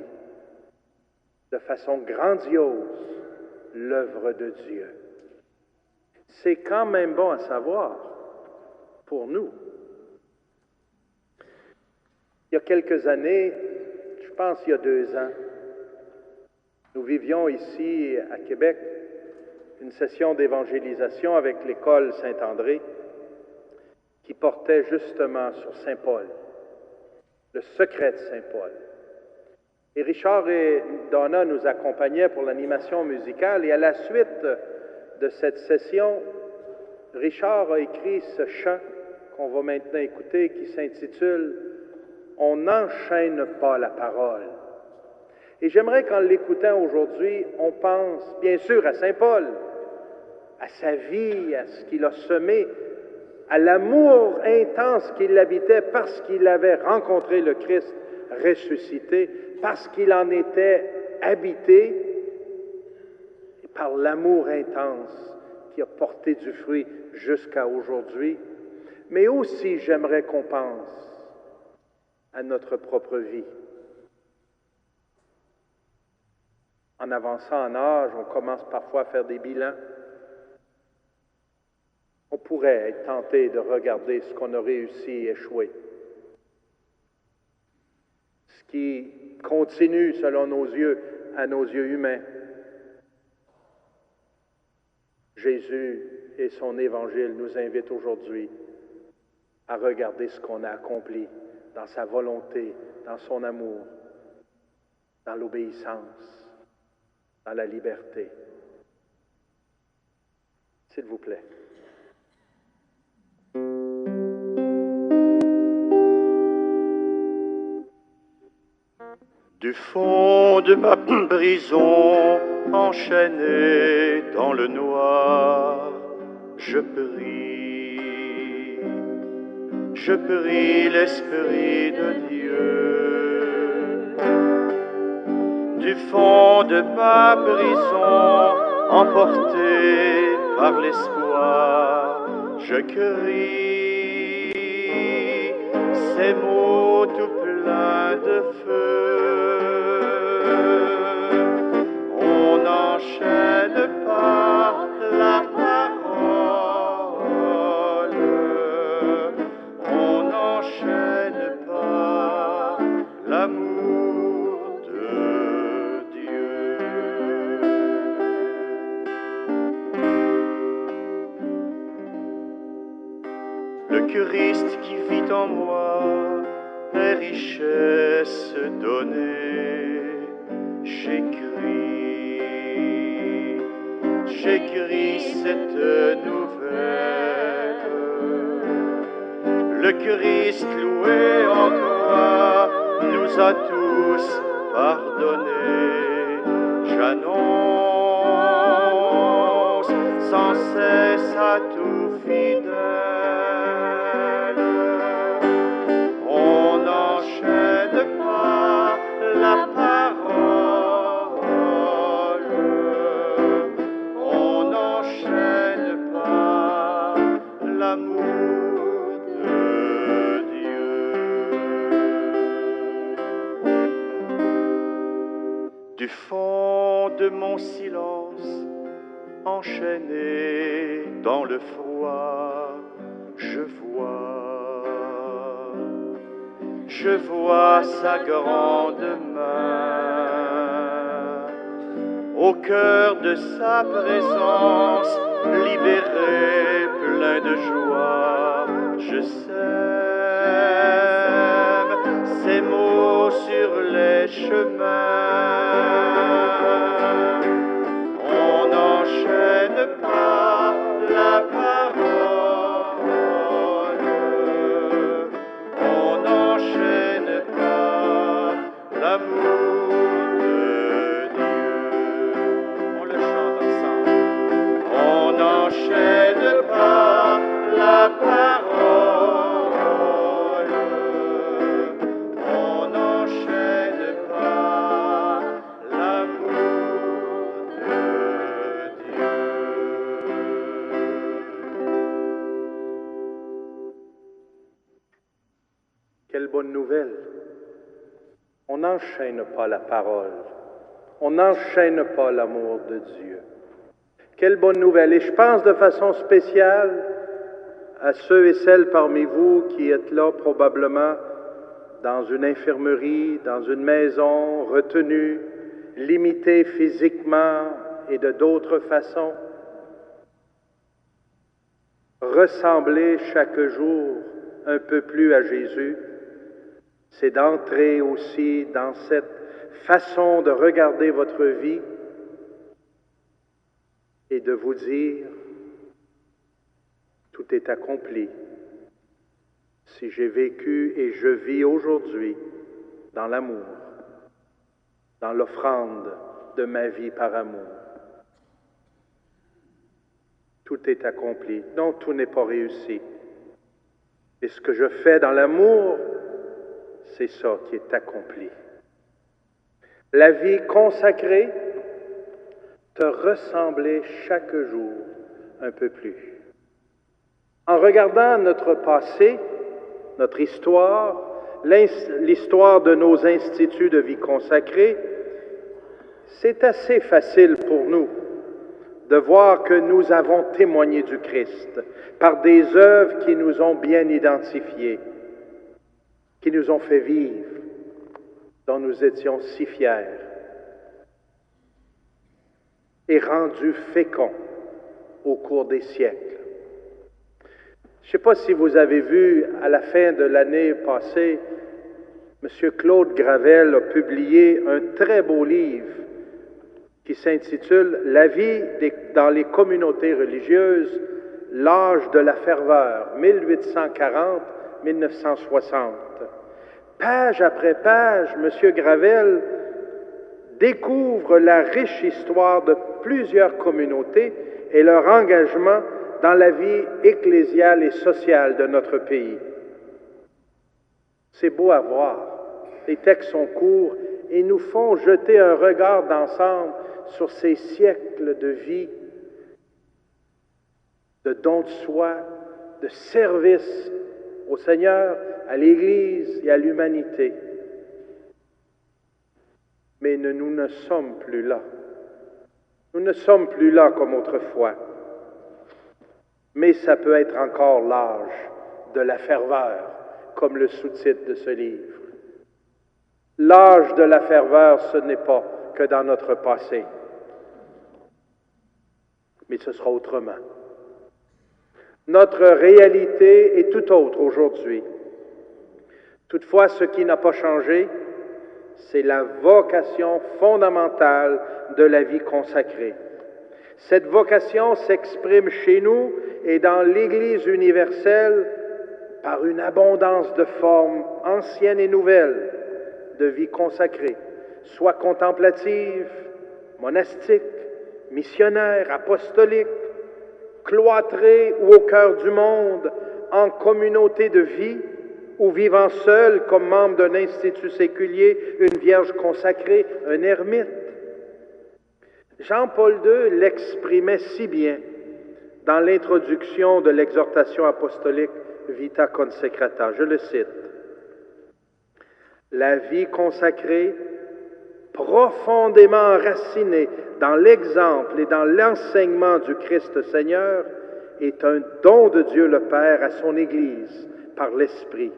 de façon grandiose l'œuvre de Dieu. C'est quand même bon à savoir pour nous. Il y a quelques années, je pense il y a 2 ans, nous vivions ici à Québec une session d'évangélisation avec l'école Saint-André qui portait justement sur Saint Paul, le secret de Saint Paul. Et Richard et Donna nous accompagnaient pour l'animation musicale et à la suite de cette session, Richard a écrit ce chant qu'on va maintenant écouter qui s'intitule « On n'enchaîne pas la parole ». Et j'aimerais qu'en l'écoutant aujourd'hui, on pense bien sûr à Saint Paul, à sa vie, à ce qu'il a semé, à l'amour intense qu'il habitait parce qu'il avait rencontré le Christ ressuscité, parce qu'il en était habité, et par l'amour intense qui a porté du fruit jusqu'à aujourd'hui. Mais aussi, j'aimerais qu'on pense à notre propre vie. En avançant en âge, on commence parfois à faire des bilans. On pourrait être tenté de regarder ce qu'on a réussi et échoué. Ce qui continue, selon nos yeux, à nos yeux humains. Jésus et son Évangile nous invitent aujourd'hui à regarder ce qu'on a accompli dans sa volonté, dans son amour, dans l'obéissance, dans la liberté. S'il vous plaît. Du fond de ma prison, enchaîné dans le noir, je prie l'Esprit de Dieu. Du fond de ma prison, emporté par l'espoir, je crie ces mots tout pleins de feu. On n'enchaîne pas la parole, on n'enchaîne pas l'amour de Dieu. Le Christ qui vit en moi est richesse donnée. J'écris cette nouvelle. Le Christ loué encore. croix nous a tous pardonnés. J'annonce sans cesse à tout fidèle, on n'enchaîne pas la parole, on n'enchaîne pas l'amour de Dieu. Du fond de mon silence, enchaîné dans le froid, je vois sa grande main. Au cœur de sa présence, libéré, plein de joie, je sème ces mots sur les chemins. On n'enchaîne pas la parole, on n'enchaîne pas l'amour de Dieu. On le chante ensemble. On n'enchaîne pas la parole, on n'enchaîne pas l'amour de Dieu. Quelle bonne nouvelle! On n'enchaîne pas la parole, on n'enchaîne pas l'amour de Dieu. Quelle bonne nouvelle! Et je pense de façon spéciale à ceux et celles parmi vous qui êtes là probablement dans une infirmerie, dans une maison, retenus, limités physiquement et de d'autres façons. Ressembler chaque jour un peu plus à Jésus, c'est d'entrer aussi dans cette façon de regarder votre vie et de vous dire, tout est accompli. Si j'ai vécu et je vis aujourd'hui dans l'amour, dans l'offrande de ma vie par amour, tout est accompli. Non, tout n'est pas réussi. Et ce que je fais dans l'amour, c'est ça qui est accompli. La vie consacrée, te ressembler chaque jour un peu plus. En regardant notre passé, notre histoire, l'histoire de nos instituts de vie consacrée, c'est assez facile pour nous de voir que nous avons témoigné du Christ par des œuvres qui nous ont bien identifiés, qui nous ont fait vivre, dont nous étions si fiers, et rendus féconds au cours des siècles. Je ne sais pas si vous avez vu, à la fin de l'année passée, M. Claude Gravel a publié un très beau livre qui s'intitule « La vie dans les communautés religieuses, l'âge de la ferveur, 1840-1960 ». Page après page, M. Gravel découvre la riche histoire de plusieurs communautés et leur engagement dans la vie ecclésiale et sociale de notre pays. C'est beau à voir. Les textes sont courts et nous font jeter un regard d'ensemble sur ces siècles de vie, de don de soi, de service au Seigneur, à l'Église et à l'humanité. Mais nous ne sommes plus là. Nous ne sommes plus là comme autrefois. Mais ça peut être encore l'âge de la ferveur, comme le sous-titre de ce livre. L'âge de la ferveur, ce n'est pas que dans notre passé, mais ce sera autrement. Notre réalité est tout autre aujourd'hui. Toutefois, ce qui n'a pas changé, c'est la vocation fondamentale de la vie consacrée. Cette vocation s'exprime chez nous et dans l'Église universelle par une abondance de formes anciennes et nouvelles de vie consacrée, soit contemplative, monastique, missionnaire, apostolique, cloîtrée ou au cœur du monde, en communauté de vie, ou vivant seul comme membre d'un institut séculier, une vierge consacrée, un ermite. Jean-Paul II l'exprimait si bien dans l'introduction de l'exhortation apostolique Vita Consecrata. Je le cite. La vie consacrée, profondément enracinée dans l'exemple et dans l'enseignement du Christ Seigneur, est un don de Dieu le Père à son Église par l'Esprit.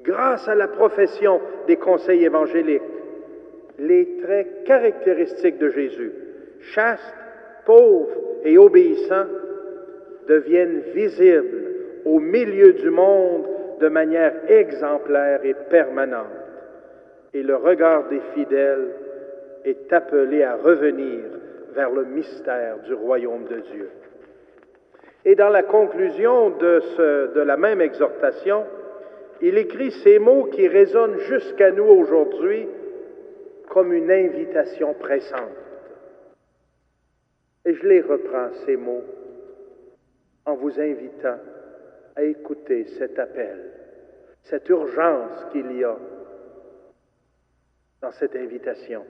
Grâce à la profession des conseils évangéliques, les traits caractéristiques de Jésus, chaste, pauvre et obéissant, deviennent visibles au milieu du monde de manière exemplaire et permanente. Et le regard des fidèles est appelé à revenir vers le mystère du royaume de Dieu. Et dans la conclusion de la même exhortation, il écrit ces mots qui résonnent jusqu'à nous aujourd'hui comme une invitation pressante. Et je les reprends, ces mots, en vous invitant à écouter cet appel, cette urgence qu'il y a dans cette invitation.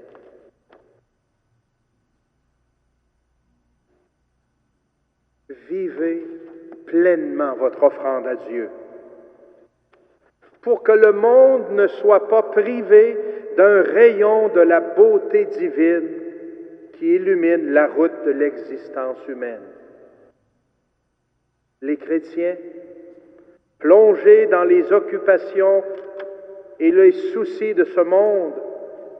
Vivez pleinement votre offrande à Dieu, pour que le monde ne soit pas privé d'un rayon de la beauté divine qui illumine la route de l'existence humaine. Les chrétiens, plongés dans les occupations et les soucis de ce monde,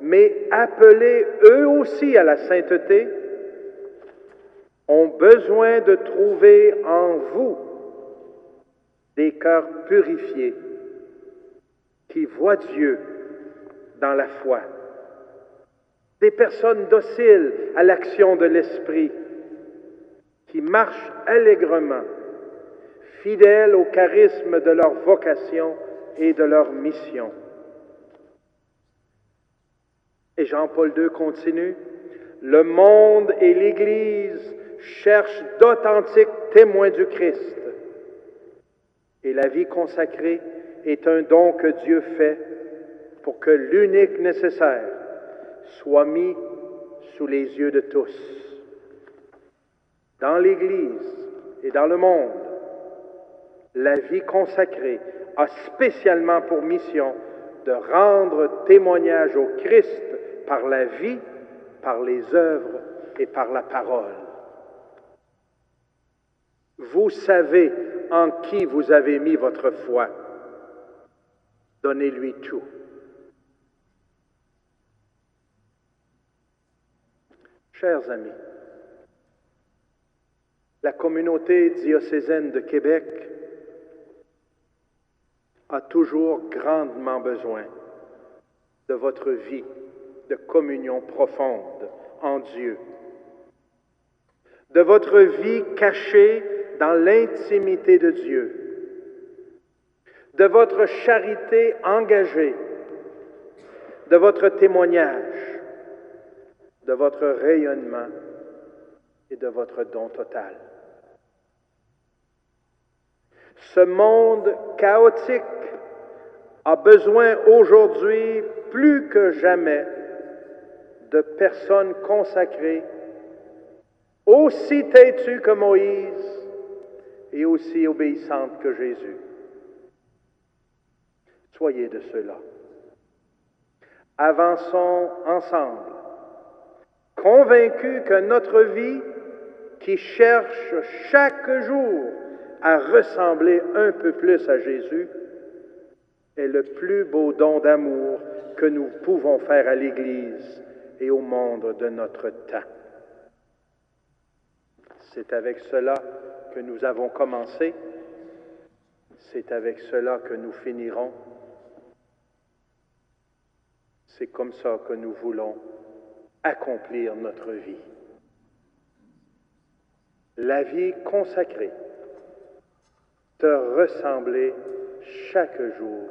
mais appelés eux aussi à la sainteté, ont besoin de trouver en vous des cœurs purifiés qui voient Dieu dans la foi, des personnes dociles à l'action de l'Esprit, qui marchent allègrement, fidèles au charisme de leur vocation et de leur mission. Et Jean-Paul II continue, « Le monde et l'Église cherchent d'authentiques témoins du Christ. Et la vie consacrée est un don que Dieu fait pour que l'unique nécessaire soit mis sous les yeux de tous. Dans l'Église et dans le monde, la vie consacrée a spécialement pour mission de rendre témoignage au Christ par la vie, par les œuvres et par la parole. Vous savez en qui vous avez mis votre foi. Donnez-lui tout. Chers amis, la communauté diocésaine de Québec a toujours grandement besoin de votre vie de communion profonde en Dieu, de votre vie cachée dans l'intimité de Dieu, de votre charité engagée, de votre témoignage, de votre rayonnement et de votre don total. Ce monde chaotique a besoin aujourd'hui plus que jamais de personnes consacrées, aussi têtues que Moïse et aussi obéissantes que Jésus. Soyez de ceux-là. Avançons ensemble, convaincus que notre vie, qui cherche chaque jour à ressembler un peu plus à Jésus, est le plus beau don d'amour que nous pouvons faire à l'Église et au monde de notre temps. C'est avec cela que nous avons commencé, c'est avec cela que nous finirons. C'est comme ça que nous voulons accomplir notre vie. La vie consacrée te ressembler chaque jour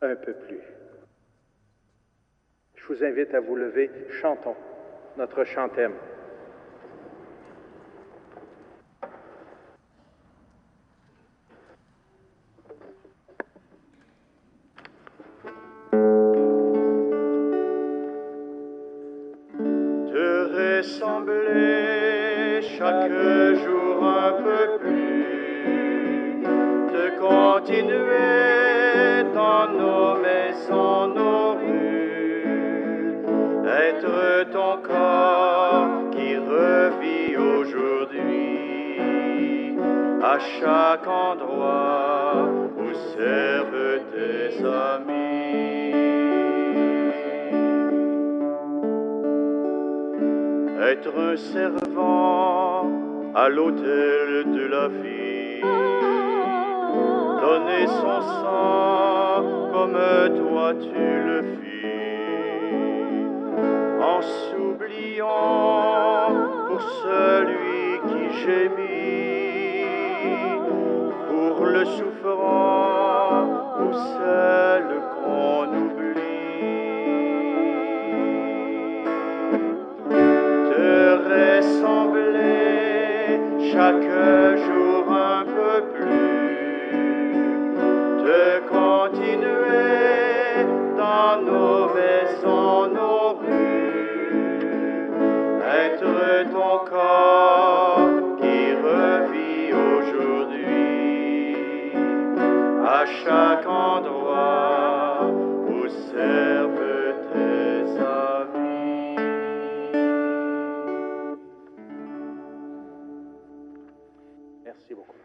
un peu plus. Je vous invite à vous lever, chantons notre chant thème. Ressembler chaque jour un peu plus, de continuer dans nos maisons, nos rues, être ton corps qui revit aujourd'hui, à chaque endroit où servent tes amis. Être un servant à l'autel de la vie, donner son sang comme toi tu le fis, en s'oubliant pour celui qui gémit, pour le souffrant ou celle qu'on oublie. Ressembler chaque jour un peu plus, de continuer dans nos maisons, nos rues, être ton corps qui revit aujourd'hui, à chaque endroit où servent tes amis. Merci beaucoup.